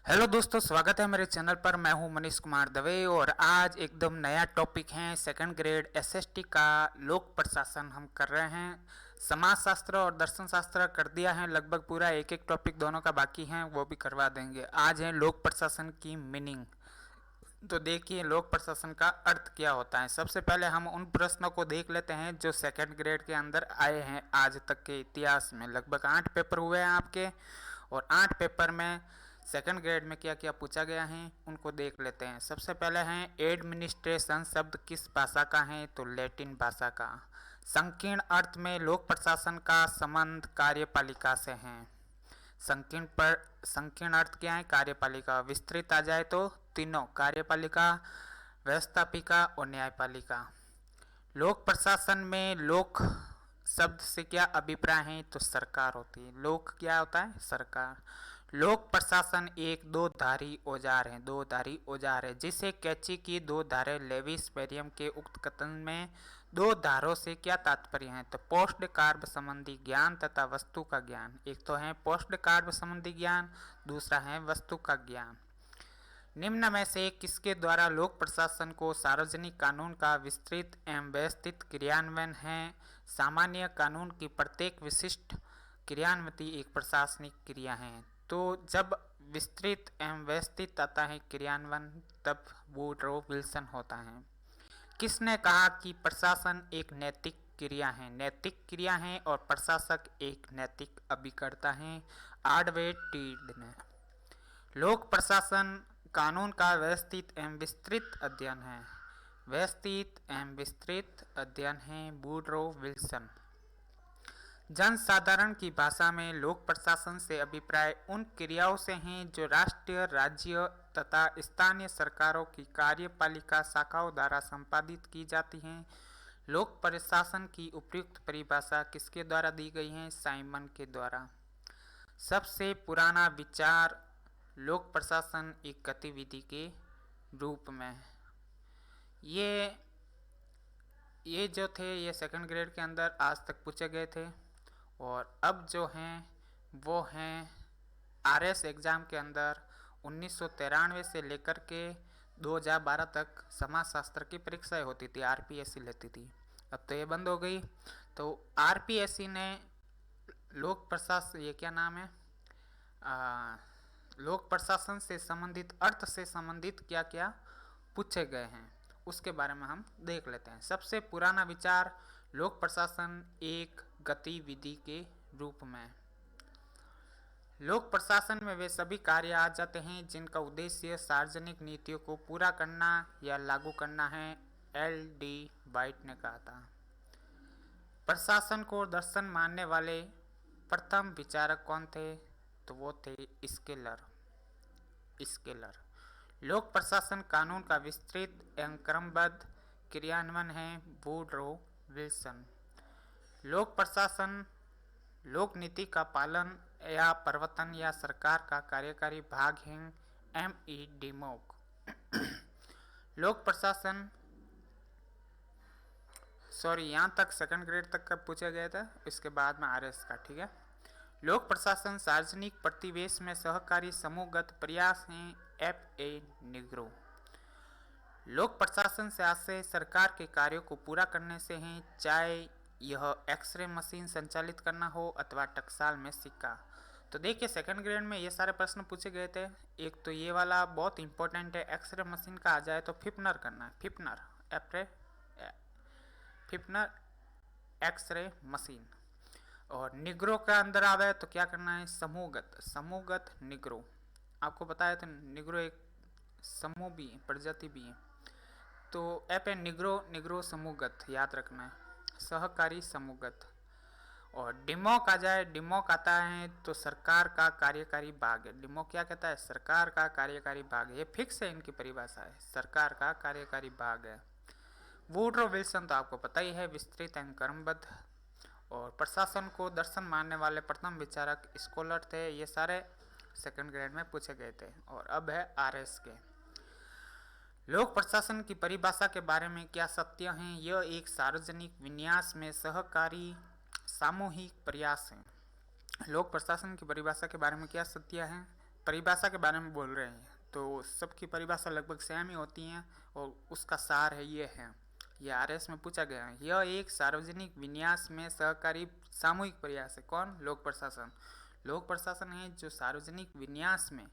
Hello दोस्तों, स्वागत है मेरे चैनल पर। मैं हूं मनीष कुमार दवे और आज एकदम नया टॉपिक है सेकंड ग्रेड एसएसटी का लोक प्रशासन हम कर रहे हैं। समाज शास्त्र और दर्शन शास्त्र कर दिया है लगभग पूरा, एक एक टॉपिक दोनों का बाकी है, वो भी करवा देंगे। आज है लोक प्रशासन की मीनिंग। तो देखिए लोक प्रशासन का अर्थ क्या होता है। सबसे पहले हम उन प्रश्नों को देख लेते हैं जो सेकंड ग्रेड के अंदर आए हैं आज तक के इतिहास में। लगभग 8 पेपर हुए हैं आपके, और 8 पेपर में सेकंड ग्रेड में क्या क्या पूछा गया है उनको देख लेते हैं। सबसे पहले हैं एडमिनिस्ट्रेशन शब्द किस भाषा का है, तो लैटिन भाषा का। संकीर्ण अर्थ में लोक प्रशासन का संबंध कार्यपालिका से है। संकीर्ण अर्थ क्या है, कार्यपालिका। विस्तृत आ जाए तो तीनों, कार्यपालिका, व्यवस्थापिका और न्यायपालिका। लोक प्रशासन में लोक शब्द से क्या अभिप्राय है, तो सरकार होती है। लोक क्या होता है, सरकार। लोक प्रशासन एक दो धारी औजार है, दो धारी औजार है, जिसे कैची की दो धारें लेविस बेरियम के उक्त कथन में दो धारों से क्या तात्पर्य है, तो पोस्ट कार्य संबंधी ज्ञान तथा वस्तु का ज्ञान। एक तो है पोस्ट कार्य संबंधी ज्ञान, दूसरा है वस्तु का ज्ञान। निम्न में से किसके द्वारा लोक प्रशासन को सार्वजनिक कानून का विस्तृत एवं व्यवस्थित क्रियान्वयन है। सामान्य कानून की प्रत्येक विशिष्ट क्रियान्विति एक प्रशासनिक क्रिया है। तो जब विस्तृत एवं व्यवस्थित आता है क्रियान्वयन, तब वुडरो विल्सन होता है। किसने कहा कि प्रशासन एक नैतिक क्रिया है। नैतिक क्रिया है और प्रशासक एक नैतिक अभिकर्ता है, आडवेट टीड ने। लोक प्रशासन कानून का व्यवस्थित एवं विस्तृत अध्ययन है। व्यवस्थित एवं विस्तृत अध्ययन है, वुडरो विल्सन। जन साधारण की भाषा में लोक प्रशासन से अभिप्राय उन क्रियाओं से हैं जो राष्ट्रीय, राज्य तथा स्थानीय सरकारों की कार्यपालिका शाखाओं द्वारा संपादित की जाती हैं। लोक प्रशासन की उपयुक्त परिभाषा किसके द्वारा दी गई है, साइमन के द्वारा। सबसे पुराना विचार लोक प्रशासन एक गतिविधि के रूप में। ये जो थे ये सेकंड ग्रेड के अंदर आज तक पूछे गए थे, और अब जो हैं वो हैं आरएस एग्ज़ाम के अंदर 1993 से लेकर के 2012 तक समाज शास्त्र की परीक्षाएं होती थी, आरपीएससी लेती थी। अब तो ये बंद हो गई। तो आरपीएससी ने लोक प्रशासन, ये क्या नाम है, लोक प्रशासन से संबंधित, अर्थ से संबंधित क्या क्या पूछे गए हैं उसके बारे में हम देख लेते हैं। सबसे पुराना विचार लोक प्रशासन एक गतिविधि के रूप में। लोक प्रशासन में वे सभी कार्य आ जाते हैं जिनका उद्देश्य सार्वजनिक नीतियों को पूरा करना या लागू करना है, एल डी वाइट ने कहा था। प्रशासन को दर्शन मानने वाले प्रथम विचारक कौन थे, तो वो थे स्केलर। लोक प्रशासन कानून का विस्तृत एवं क्रमबद्ध क्रियान्वयन है, वुडरो विल्सन। लोक प्रशासन लोक नीति का पालन या प्रवर्तन या सरकार का कार्यकारी भाग है, एम ई डिमोक। लोक प्रशासन, यहाँ तक सेकंड ग्रेड तक का पूछा गया था, इसके बाद में आरएस का, ठीक है। लोक प्रशासन सार्वजनिक प्रतिवेश में सहकारी समूहगत प्रयास हैं, एफ ए निग्रो। लोक प्रशासन से आशय सरकार के कार्यों को पूरा करने से हैं, चाहे यह एक्सरे मशीन संचालित करना हो अथवा टकसाल में सिक्का। तो देखिए सेकंड ग्रेड में ये सारे प्रश्न पूछे गए थे। एक तो ये वाला बहुत इंपॉर्टेंट है, एक्सरे मशीन का आ जाए तो फिपनर करना है, फिपनर एक्सरे मशीन। और निग्रो का अंदर आवे तो क्या करना है, समूहगत निग्रो। आपको बताया तो निग्रो एक समूह भी है, प्रजाति भी है। तो एप है निग्रो समूहगत, याद रखना है, सहकारी समूहगत। और डिमोक आ जाए, डिमोक आता है तो सरकार का कार्यकारी भाग है। डिमोक क्या कहता है, सरकार का कार्यकारी भाग है। ये फिक्स है, इनकी परिभाषा है, सरकार का कार्यकारी भाग है। वुडरो विल्सन तो आपको पता ही है, विस्तृत एवं क्रमबद्ध। और प्रशासन को दर्शन मानने वाले प्रथम विचारक स्कॉलर थे। ये सारे सेकंड ग्रेड में पूछे गए थे। और अब है आरएस के। लोक प्रशासन की परिभाषा के बारे में क्या सत्य है, यह एक सार्वजनिक विन्यास में सहकारी सामूहिक प्रयास है। लोक प्रशासन की परिभाषा के बारे में क्या सत्य है, परिभाषा के बारे में बोल रहे हैं तो सबकी परिभाषा लगभग सेम ही होती हैं और उसका सार है ये आरएस में पूछा गया है। यह एक सार्वजनिक विन्यास में सहकारी सामूहिक प्रयास है। कौन? लोक प्रशासन। लोक प्रशासन है जो सार्वजनिक विन्यास में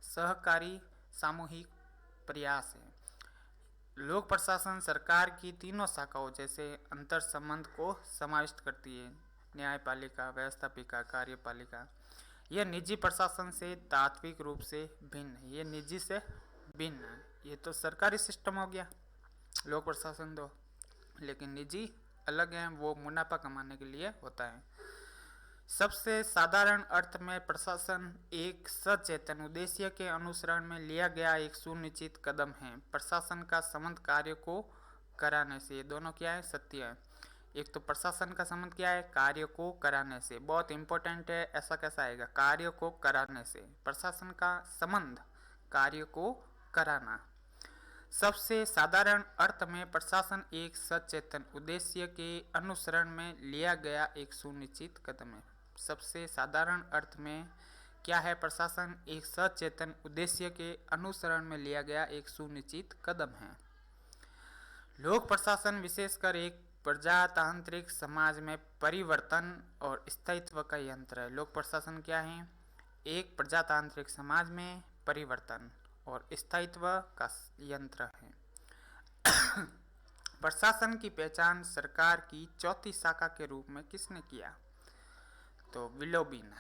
सहकारी सामूहिक प्रयास है। लोक प्रशासन सरकार की तीनों शाखाओं जैसे अंतर संबंध को समाविष्ट करती है, न्यायपालिका, व्यवस्थापिका, कार्यपालिका। यह निजी प्रशासन से तात्विक रूप से भिन्न है। ये निजी से भिन्न है। ये तो सरकारी सिस्टम हो गया लोक प्रशासन दो, लेकिन निजी अलग है, वो मुनाफा कमाने के लिए होता है। सबसे साधारण अर्थ में प्रशासन एक सचेतन उद्देश्य के अनुसरण में लिया गया एक सुनिश्चित कदम है। प्रशासन का संबंध कार्य को कराने से, ये दोनों क्या है? सत्य है। एक तो प्रशासन का संबंध क्या है? कार्य को कराने से। बहुत इंपॉर्टेंट है, ऐसा कैसा आएगा? कार्य को कराने से। प्रशासन का संबंध कार्य को कराना। सबसे साधारण अर्थ में प्रशासन एक सचेतन उद्देश्य के अनुसरण में लिया गया एक सुनिश्चित कदम है। सबसे साधारण अर्थ में क्या है? प्रशासन एक सचेतन उद्देश्य के अनुसरण में लिया गया एक सुनिश्चित कदम है। लोक प्रशासन विशेषकर एक प्रजातांत्रिक समाज में परिवर्तन और स्थायित्व का यंत्र है। लोक प्रशासन क्या है? एक प्रजातांत्रिक समाज में परिवर्तन और स्थायित्व का यंत्र है। प्रशासन की पहचान सरकार की चौथी शाखा के रूप में किसने किया? तो विलोबिन।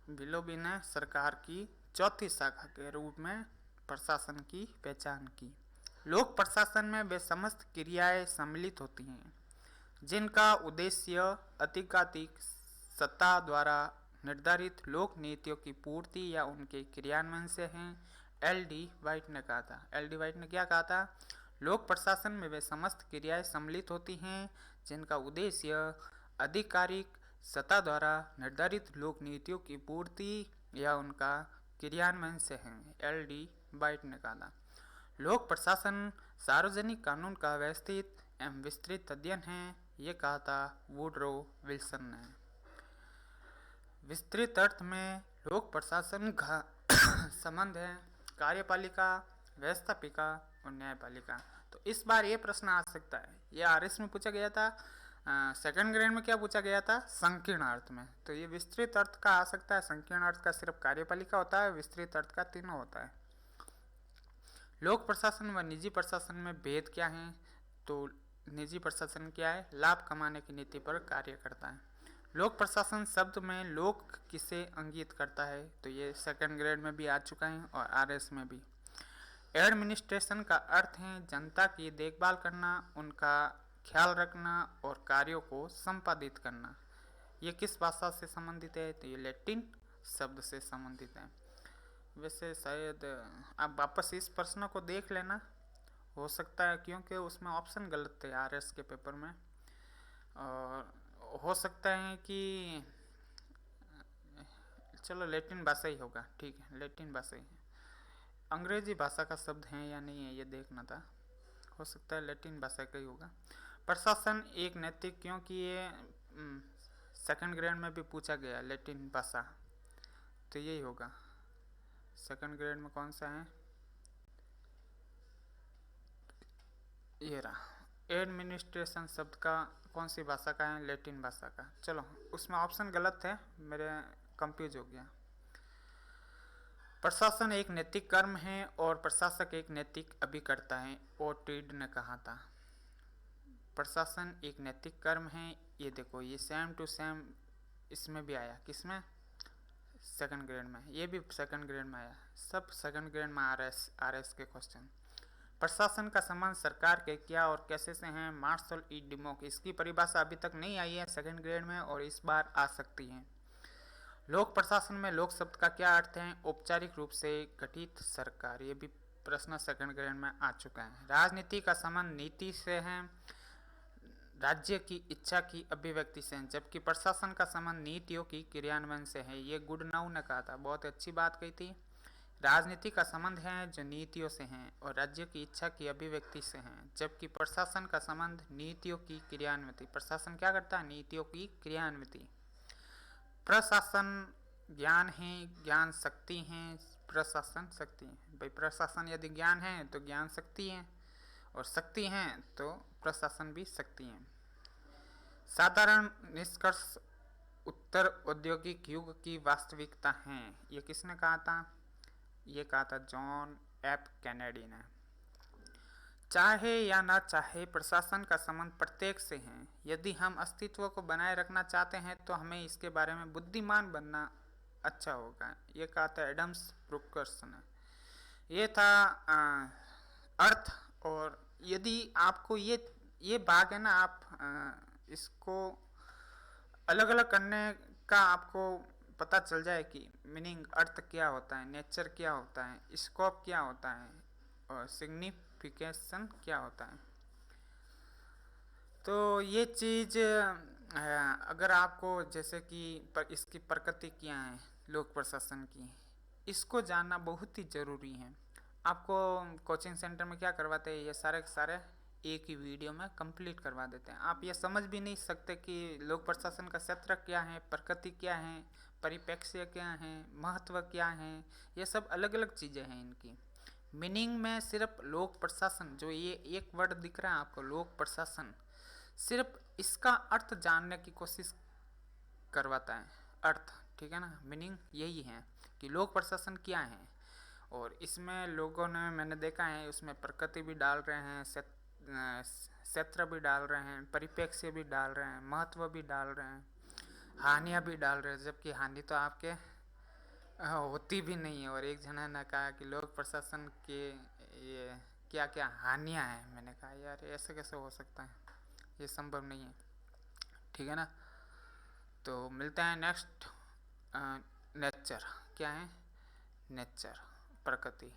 विलोबिन ने सरकार की चौथी शाखा के रूप में प्रशासन की पहचान की। लोक प्रशासन में वे समस्त क्रियाएं सम्मिलित होती हैं जिनका उद्देश्य अधिकाधिक सत्ता द्वारा निर्धारित लोक नीतियों की पूर्ति या उनके क्रियान्वयन से हैं। एल.डी. वाइट ने कहा था। एल.डी. वाइट ने क्या कहा था? लोक प्रशासन में वे समस्त क्रियाएं सम्मिलित होती हैं जिनका उद्देश्य आधिकारिक सत्ता द्वारा निर्धारित लोक नीतियों की पूर्ति या उनका क्रियान्वयन से हैं। एल.डी. वाइट ने कहा था। लोक प्रशासन सार्वजनिक कानून का व्यवस्थित एवं विस्तृत अध्ययन है, ये कहा था वुडरो विल्सन ने। विस्तृत अर्थ में लोक प्रशासन का संबंध है कार्यपालिका, व्यवस्थापिका और न्यायपालिका। तो इस बार ये प्रश्न आ सकता है, ये आरएस में पूछा गया था। सेकंड ग्रेड में क्या पूछा गया था? संकीर्ण अर्थ में। तो ये विस्तृत अर्थ का आ सकता है। संकीर्ण अर्थ का सिर्फ कार्यपालिका होता है, विस्तृत अर्थ का तीनों होता है। लोक प्रशासन व निजी प्रशासन में भेद क्या है? तो निजी प्रशासन क्या है? लाभ कमाने की नीति पर कार्य करता है। लोक प्रशासन शब्द में लोक किसे इंगित करता है? तो ये सेकंड ग्रेड में भी आ चुका है और आरएस में भी। एडमिनिस्ट्रेशन का अर्थ है जनता की देखभाल करना, उनका ख्याल रखना और कार्यों को संपादित करना। ये किस भाषा से संबंधित है? तो ये लैटिन शब्द से संबंधित है। वैसे शायद आप वापस इस प्रश्न को देख लेना, हो सकता है, क्योंकि उसमें ऑप्शन गलत थे आरएस के पेपर में, और हो सकता है कि चलो लैटिन भाषा ही होगा। ठीक है, लैटिन भाषा ही है। अंग्रेजी भाषा का शब्द है या नहीं है ये देखना था। हो सकता है लैटिन भाषा का ही होगा। प्रशासन एक नैतिक, क्योंकि ये सेकंड ग्रेड में भी पूछा गया लैटिन भाषा, तो यही होगा। सेकंड ग्रेड में कौन सा है? ये रहा। एडमिनिस्ट्रेशन शब्द का कौन सी भाषा का है? लैटिन भाषा का। चलो उसमें ऑप्शन गलत थे, मेरे कंफ्यूज हो गया। प्रशासन एक नैतिक कर्म है और प्रशासक एक नैतिक अभिकर्ता है, ओटिड ने कहा था। प्रशासन एक नैतिक कर्म है। ये देखो, ये सेम टू सेम इसमें भी आया। किसमें? सेकंड ग्रेड में। ये भी सेकंड ग्रेड में आया। सब सेकंड ग्रेड में आरएस के क्वेश्चन। प्रशासन का संबंध सरकार के क्या और कैसे से हैं? Marshall E Dimock. इसकी परिभाषा अभी तक नहीं आई है सेकंड ग्रेड में और इस बार आ सकती है। लोक प्रशासन में लोक शब्द का क्या अर्थ है? औपचारिक रूप से गठित सरकार। ये भी प्रश्न सेकंड ग्रेड में आ चुका है। राजनीति का संबंध नीति से है, राज्य की इच्छा की अभिव्यक्ति से है, जबकि प्रशासन का संबंध नीतियों की क्रियान्वयन से है। ये गुडनाउ ने कहा था, बहुत अच्छी बात कही थी। राजनीति का संबंध है जो नीतियों से हैं और राज्य की इच्छा की अभिव्यक्ति से हैं, जबकि प्रशासन का संबंध नीतियों की क्रियान्विति। प्रशासन क्या करता है? नीतियों की क्रियान्विति। प्रशासन ज्ञान है, ज्ञान शक्ति है, प्रशासन शक्ति है। भाई प्रशासन यदि ज्ञान है तो ज्ञान शक्ति है, और शक्ति है तो प्रशासन भी शक्ति है। साधारण निष्कर्ष उत्तर औद्योगिक युग की वास्तविकता है। ये किसने कहा था? ये कहा था जॉन एफ कैनेडी ने। चाहे या ना चाहे प्रशासन का संबंध प्रत्येक से है। यदि हम अस्तित्व को बनाए रखना चाहते हैं तो हमें इसके बारे में बुद्धिमान बनना अच्छा होगा। ये कहा था एडम्स ब्रूकर्स ने। ये था अर्थ। और यदि आपको ये भाग है ना, आप इसको अलग अलग करने का आपको पता चल जाए कि मीनिंग, अर्थ क्या होता है, नेचर क्या होता है, स्कोप क्या होता है, और सिग्निफिकेशन क्या होता है। तो ये चीज़ अगर आपको, जैसे कि इसकी प्रकृति क्या है लोक प्रशासन की, इसको जानना बहुत ही ज़रूरी है। आपको कोचिंग सेंटर में क्या करवाते हैं, ये सारे के सारे एक ही वीडियो में कंप्लीट करवा देते हैं। आप ये समझ भी नहीं सकते कि लोक प्रशासन का क्षेत्र क्या है, प्रकृति क्या है, परिप्रेक्ष्य क्या है, महत्व क्या है। ये सब अलग अलग चीज़ें हैं इनकी। मीनिंग में सिर्फ लोक प्रशासन, जो ये एक वर्ड दिख रहा है आपको लोक प्रशासन, सिर्फ इसका अर्थ जानने की कोशिश करवाता है। अर्थ, ठीक है ना, मीनिंग यही है कि लोक प्रशासन क्या है। और इसमें लोगों ने, मैंने देखा है, उसमें प्रकृति भी डाल रहे हैं, क्षेत्र भी डाल रहे हैं, परिप्रेक्ष्य भी डाल रहे हैं, महत्व भी डाल रहे हैं, हानियाँ भी डाल रहे हैं, जबकि हानि तो आपके होती भी नहीं है। और एक जना ने कहा कि लोक प्रशासन के ये क्या क्या हानियाँ हैं। मैंने कहा यार ऐसे कैसे हो सकता है, ये संभव नहीं है, ठीक है ना। तो मिलते हैं नेक्स्ट। नेचर क्या है? नेचर, प्रकृति।